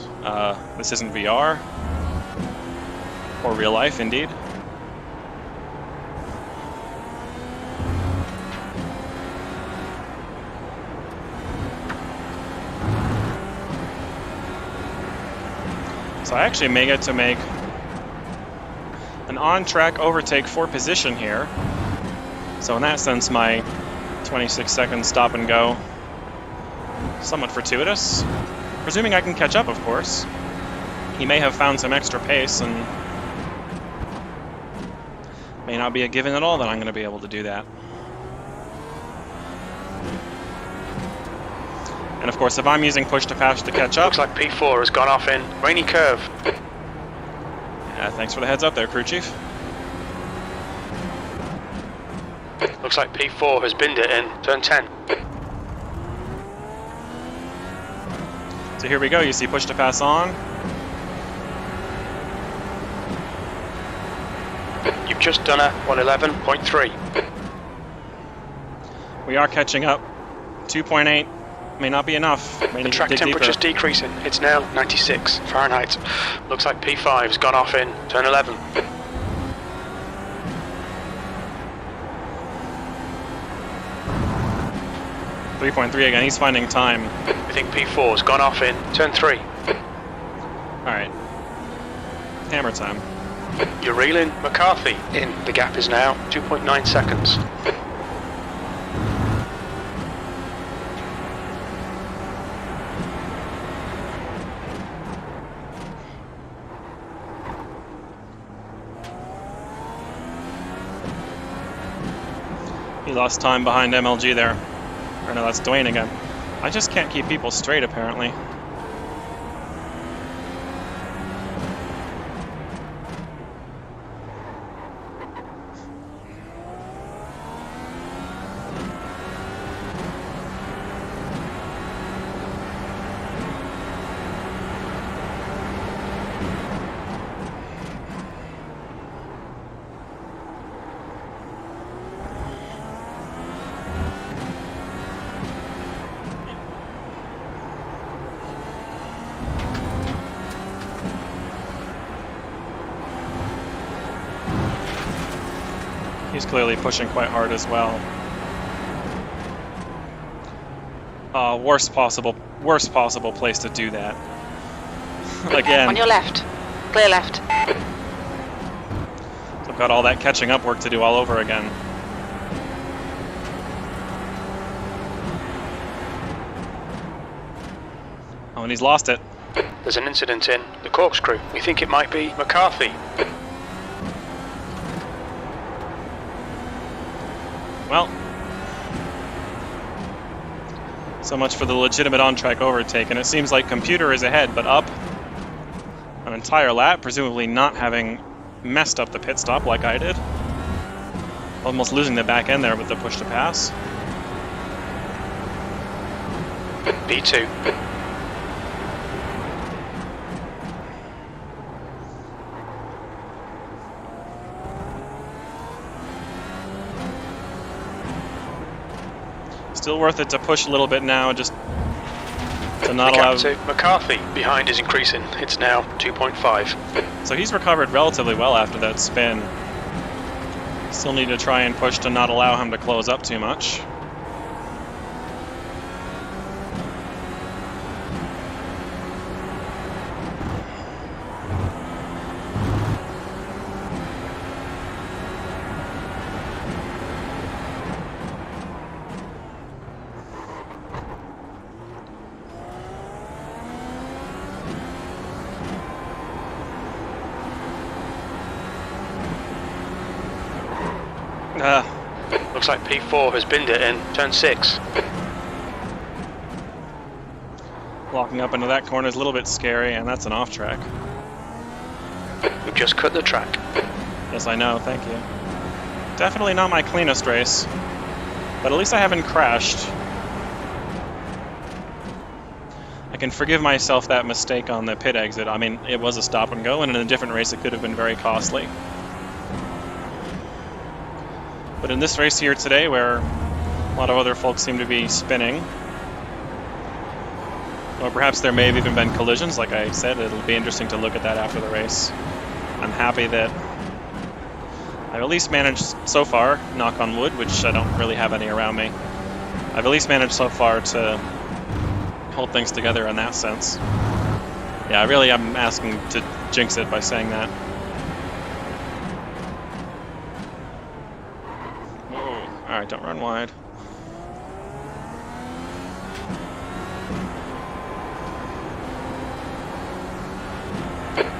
[SPEAKER 1] this isn't VR. Or real life, indeed. So I actually may get to make an on-track overtake for position here. So in that sense, my 26 second stop and go, somewhat fortuitous. Presuming I can catch up, of course. He may have found some extra pace and may not be a given at all that I'm going to be able to do that. And of course, if I'm using push to pass to catch up...
[SPEAKER 2] Looks like P4 has gone off in rainy curve.
[SPEAKER 1] Yeah, thanks for the heads up there, crew chief.
[SPEAKER 2] Looks like P4 has binned it in turn 10.
[SPEAKER 1] So here we go, you see push to pass on.
[SPEAKER 2] You've just done a 111.3.
[SPEAKER 1] We are catching up. 2.8 may not be enough. May
[SPEAKER 2] The
[SPEAKER 1] need to
[SPEAKER 2] track
[SPEAKER 1] dig
[SPEAKER 2] temperature's
[SPEAKER 1] deeper.
[SPEAKER 2] decreasing. It's now 96 Fahrenheit. Looks like P5 has gone off in turn 11.
[SPEAKER 1] 3.3 again. He's finding time.
[SPEAKER 2] We think P4's gone off in turn 3.
[SPEAKER 1] All right. Hammer time.
[SPEAKER 2] You're reeling McCarthy in. The gap is now 2.9 seconds.
[SPEAKER 1] He lost time behind MLG there. Or no, that's Dwayne again. I just can't keep people straight, apparently. He's clearly pushing quite hard as well. Worst possible place to do that. Again.
[SPEAKER 3] On your left. Clear left.
[SPEAKER 1] So I've got all that catching up work to do all over again. Oh, and he's lost it.
[SPEAKER 2] There's an incident in the corkscrew. We think it might be McCarthy.
[SPEAKER 1] Well, so much for the legitimate on-track overtake, and it seems like computer is ahead, but up an entire lap, presumably not having messed up the pit stop like I did. Almost losing the back end there with the push to pass.
[SPEAKER 2] B2.
[SPEAKER 1] Still worth it to push a little bit now, just to not
[SPEAKER 2] The
[SPEAKER 1] allow...
[SPEAKER 2] gap to McCarthy behind is increasing. It's now 2.5.
[SPEAKER 1] So he's recovered relatively well after that spin. Still need to try and push to not allow him to close up too much.
[SPEAKER 2] Looks like P4 has binned it in turn 6.
[SPEAKER 1] Locking up into that corner is a little bit scary, and that's an off track.
[SPEAKER 2] We've just cut the track.
[SPEAKER 1] Yes, I know, thank you. Definitely not my cleanest race, but at least I haven't crashed. I can forgive myself that mistake on the pit exit. I mean, it was a stop and go, and in a different race it could have been very costly. But in this race here today, where a lot of other folks seem to be spinning, or perhaps there may have even been collisions, like I said, it'll be interesting to look at that after the race. I'm happy that I've at least managed so far, knock on wood, which I don't really have any around me, I've at least managed so far to hold things together in that sense. Yeah, really I'm asking to jinx it by saying that. Alright, don't run wide.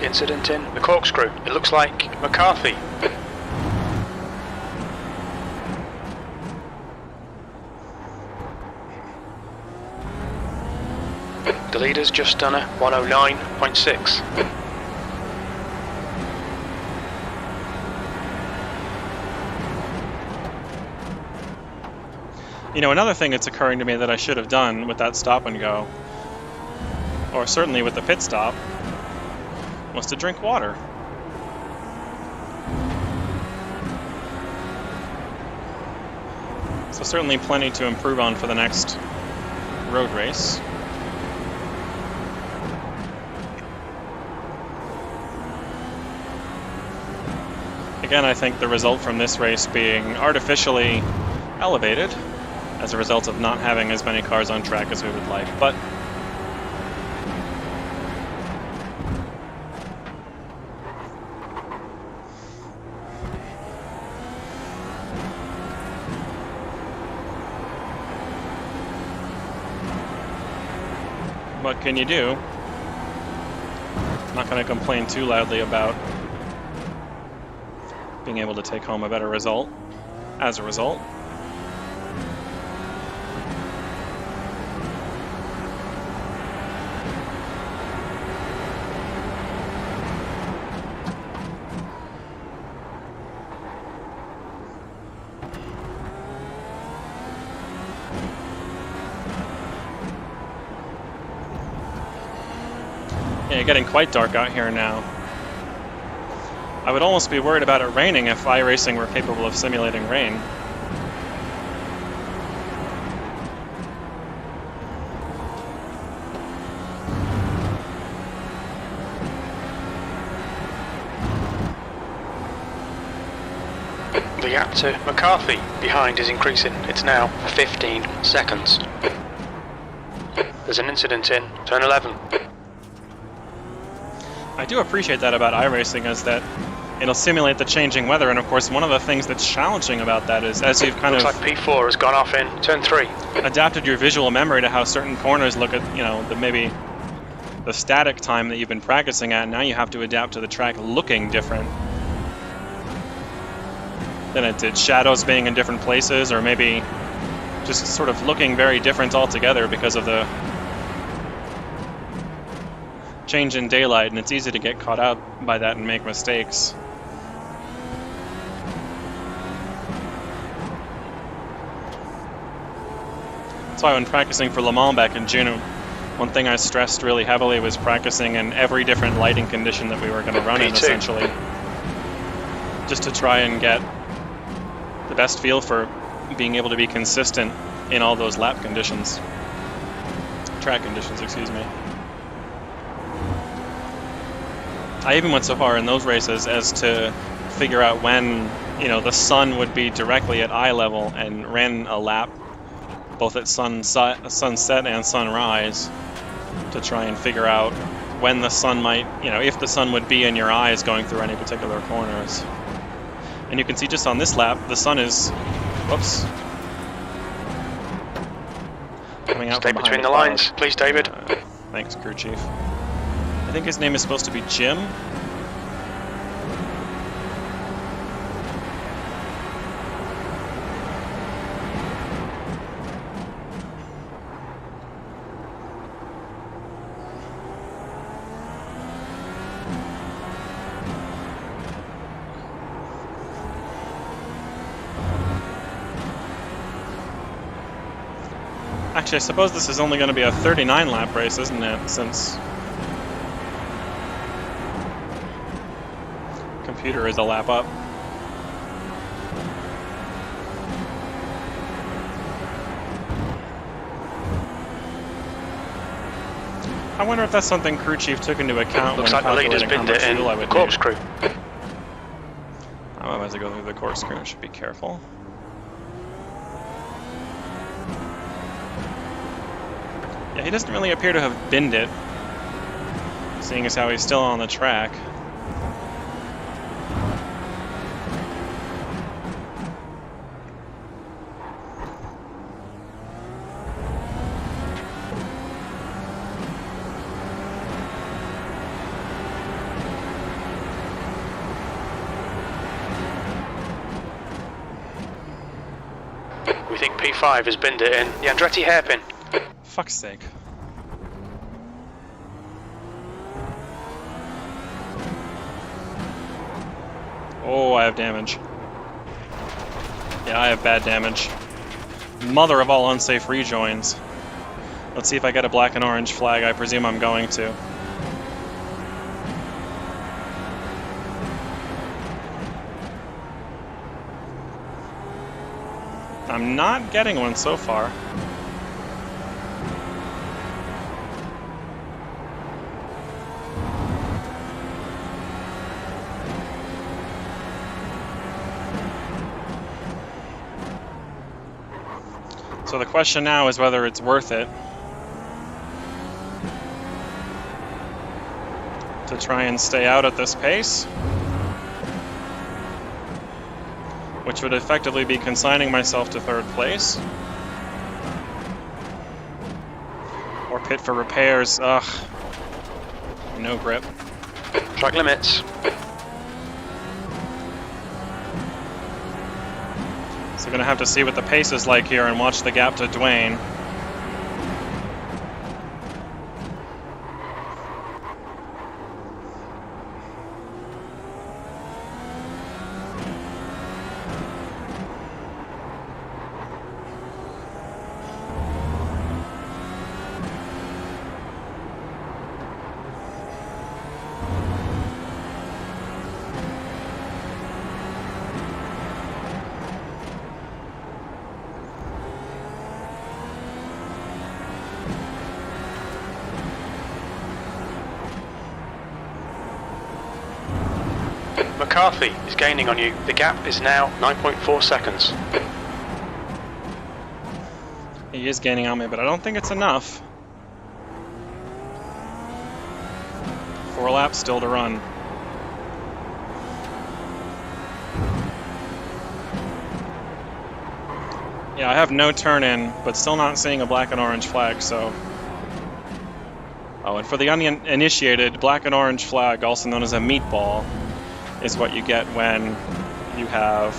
[SPEAKER 2] Incident in the corkscrew. It looks like McCarthy. The leader's just done a 109.6.
[SPEAKER 1] You know, another thing that's occurring to me that I should have done with that stop and go, or certainly with the pit stop, was to drink water. So certainly plenty to improve on for the next road race. Again, I think the result from this race being artificially elevated as a result of not having as many cars on track as we would like. But what can you do? I'm not going to complain too loudly about being able to take home a better result as a result. Yeah, getting quite dark out here now. I would almost be worried about it raining if iRacing were capable of simulating rain.
[SPEAKER 2] The gap to McCarthy behind is increasing. It's now 15 seconds. There's an incident in turn 11.
[SPEAKER 1] I do appreciate that about iRacing, is that it'll simulate the changing weather, and of course one of the things that's challenging about that is as you've kind
[SPEAKER 2] Looks
[SPEAKER 1] of
[SPEAKER 2] like P4 has gone off in turn 3.
[SPEAKER 1] adapted your visual memory to how certain corners look at, you know, maybe the static time that you've been practicing at, now you have to adapt to the track looking different than it did. Shadows being in different places, or maybe just sort of looking very different altogether because of the change in daylight, and it's easy to get caught out by that and make mistakes. That's why when practicing for Le Mans back in June, one thing I stressed really heavily was practicing in every different lighting condition that we were going to run in, essentially, just to try and get the best feel for being able to be consistent in all those lap conditions, track conditions, excuse me. I even went so far in those races as to figure out when, you know, the sun would be directly at eye level, and ran a lap both at sunset and sunrise to try and figure out when the sun might, you know, if the sun would be in your eyes going through any particular corners. And you can see just on this lap, the sun is, whoops, coming out
[SPEAKER 2] Stay
[SPEAKER 1] from
[SPEAKER 2] between
[SPEAKER 1] behind
[SPEAKER 2] the lines,
[SPEAKER 1] cloud.
[SPEAKER 2] please, David.
[SPEAKER 1] Thanks, crew chief. I think his name is supposed to be Jim. Actually, I suppose this is only going to be a 39 lap race, isn't it? Since computer is a lap up. I wonder if that's something crew chief took into account
[SPEAKER 2] Looks
[SPEAKER 1] when
[SPEAKER 2] like the leader's
[SPEAKER 1] calculating how
[SPEAKER 2] binned
[SPEAKER 1] much
[SPEAKER 2] it in
[SPEAKER 1] fuel I would need.
[SPEAKER 2] corkscrew.
[SPEAKER 1] As I go through the corkscrew, I should be careful. Yeah, he doesn't really appear to have binned it, seeing as how he's still on the track.
[SPEAKER 2] We think P5 has binned it in the Andretti hairpin.
[SPEAKER 1] Fuck's sake. Oh, I have damage. Yeah, I have bad damage. Mother of all unsafe rejoins. Let's see if I get a black and orange flag. I presume I'm going to. I'm not getting one so far. So the question now is whether it's worth it to try and stay out at this pace, which would effectively be consigning myself to third place, or pit for repairs. Ugh, no grip.
[SPEAKER 2] Track limits.
[SPEAKER 1] So we're gonna have to see what the pace is like here and watch the gap to Dwayne.
[SPEAKER 2] McCarthy is gaining on you. The gap is now 9.4 seconds.
[SPEAKER 1] He is gaining on me, but I don't think it's enough. 4 laps still to run. Yeah, I have no turn in, but still not seeing a black and orange flag, so... Oh, and for the uninitiated, black and orange flag, also known as a meatball, is what you get when you have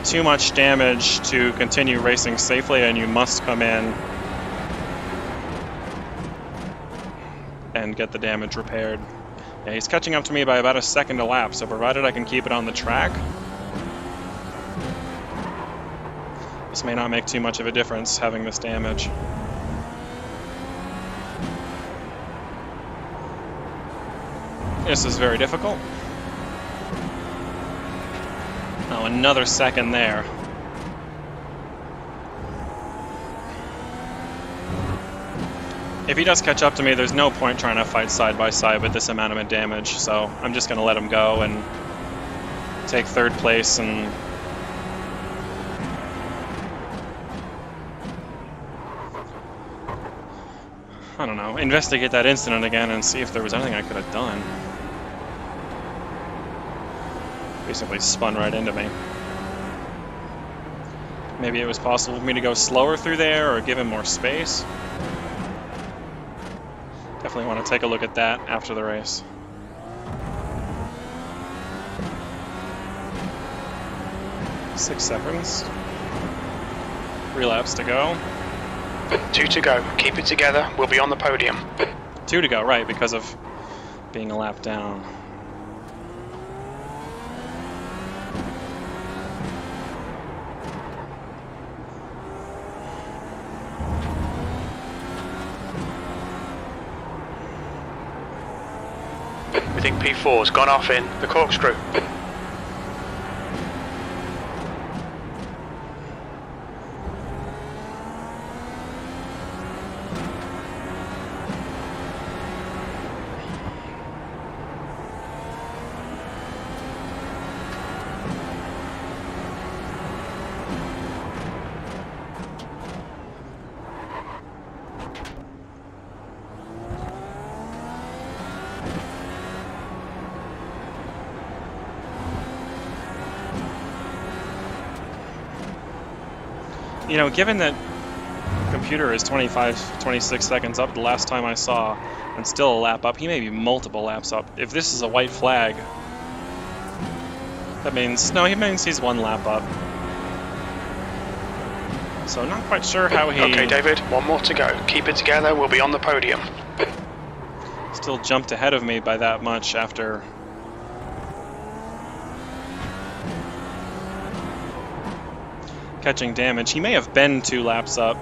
[SPEAKER 1] too much damage to continue racing safely and you must come in and get the damage repaired. Yeah, he's catching up to me by about a second a lap, so provided I can keep it on the track, this may not make too much of a difference having this damage. This is very difficult. Oh, another second there. If he does catch up to me, there's no point trying to fight side by side with this amount of damage, so I'm just going to let him go and take third place and I don't know, investigate that incident again and see if there was anything I could have done. Basically spun right into me. Maybe it was possible for me to go slower through there or give him more space. Definitely want to take a look at that after the race. Six seconds. 3 laps to go.
[SPEAKER 2] 2 to go. Keep it together. We'll be on the podium.
[SPEAKER 1] 2 to go, right, because of being a lap down.
[SPEAKER 2] We think P4's gone off in the corkscrew.
[SPEAKER 1] You know, given that the computer is 26 seconds up the last time I saw, and still a lap up, he may be multiple laps up. If this is a white flag, that means, no, he means he's 1 lap up. So not quite sure how he...
[SPEAKER 2] Okay, David, 1 more to go. Keep it together, we'll be on the podium.
[SPEAKER 1] Still jumped ahead of me by that much after... catching damage. He may have been 2 laps up.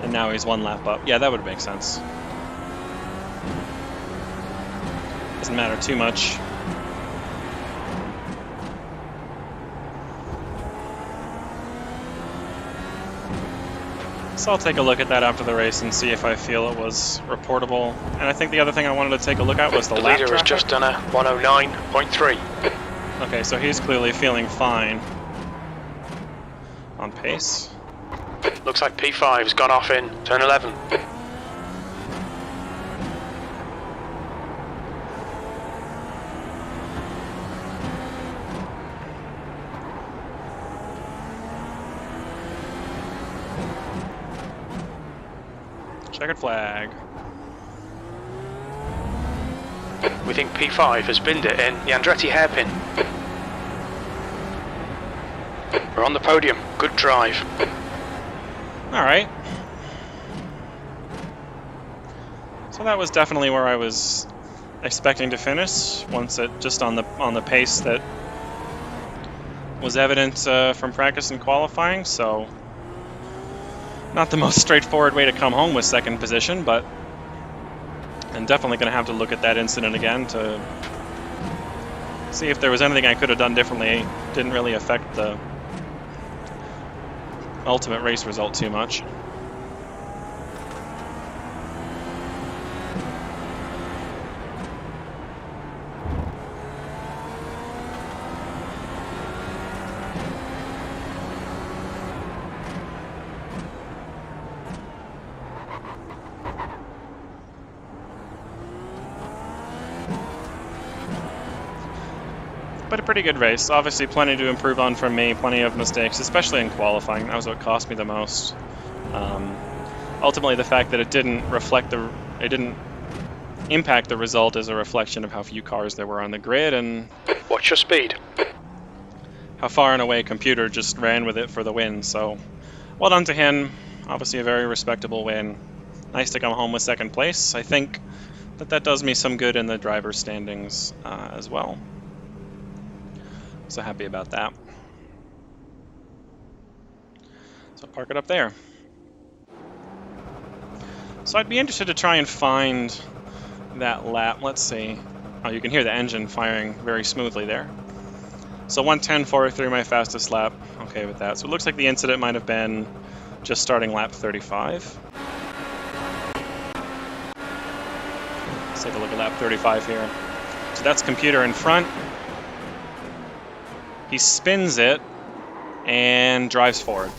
[SPEAKER 1] And now he's 1 lap up. Yeah, that would make sense. Doesn't matter too much. So I'll take a look at that after the race and see if I feel it was reportable. And I think the other thing I wanted to take a look at was the lap
[SPEAKER 2] leader has
[SPEAKER 1] traffic.
[SPEAKER 2] just done a 109.3.
[SPEAKER 1] Okay, so he's clearly feeling fine. on pace.
[SPEAKER 2] Looks like P5's gone off in turn 11.
[SPEAKER 1] Checkered flag.
[SPEAKER 2] We think P5 has binned it in the Andretti hairpin. We're on the podium. Good drive.
[SPEAKER 1] All right. So that was definitely where I was expecting to finish. Once it just on the pace that was evident from practice and qualifying. So not the most straightforward way to come home with second position, but I'm definitely going to have to look at that incident again to see if there was anything I could have done differently. Didn't really affect the ultimate race result too much. But a pretty good race. Obviously plenty to improve on from me, plenty of mistakes, especially in qualifying. That was what cost me the most. Ultimately, the fact that it didn't impact the result is a reflection of how few cars there were on the grid and
[SPEAKER 2] Watch your speed.
[SPEAKER 1] how far and away computer just ran with it for the win. So well done to him. Obviously a very respectable win. Nice to come home with second place. I think that does me some good in the driver's standings as well. So happy about that. So park it up there. So I'd be interested to try and find that lap. Let's see. Oh, you can hear the engine firing very smoothly there. So 1:10.43, my fastest lap. Okay with that. So it looks like the incident might have been just starting lap 35. Let's take a look at lap 35 here. So that's computer in front. He spins it and drives forward.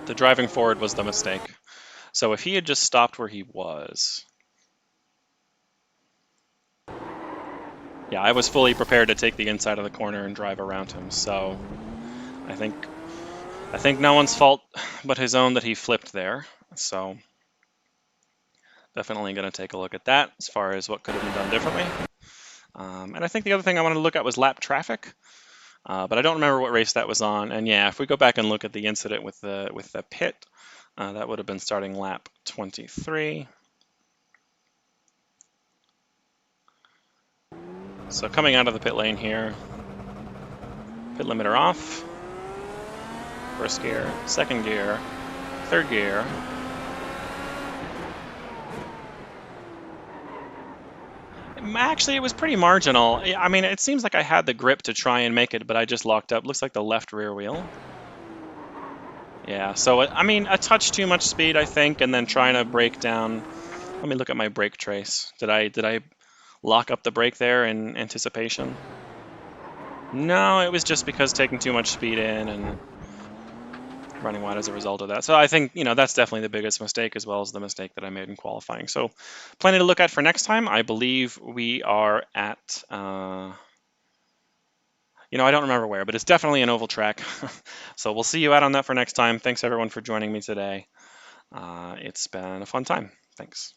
[SPEAKER 1] The driving forward was the mistake. So if he had just stopped where he was, yeah, I was fully prepared to take the inside of the corner and drive around him. So I think no one's fault but his own that he flipped there. So definitely going to take a look at that as far as what could have been done differently. And I think the other thing I wanted to look at was lap traffic. But I don't remember what race that was on. And yeah, if we go back and look at the incident with the pit, that would have been starting lap 23. So coming out of the pit lane here, pit limiter off, first gear, second gear, third gear. Actually, it was pretty marginal. I mean, it seems like I had the grip to try and make it, but I just locked up. Looks like the left rear wheel. Yeah, so I mean, a touch too much speed, I think, and then trying to brake down. Let me look at my brake trace. Did I lock up the brake there in anticipation? No, it was just because taking too much speed in and running wide as a result of that. So I think, that's definitely the biggest mistake as well as the mistake that I made in qualifying. So plenty to look at for next time. I believe we are at, I don't remember where, but it's definitely an oval track. So we'll see you out on that for next time. Thanks everyone for joining me today. It's been a fun time. Thanks.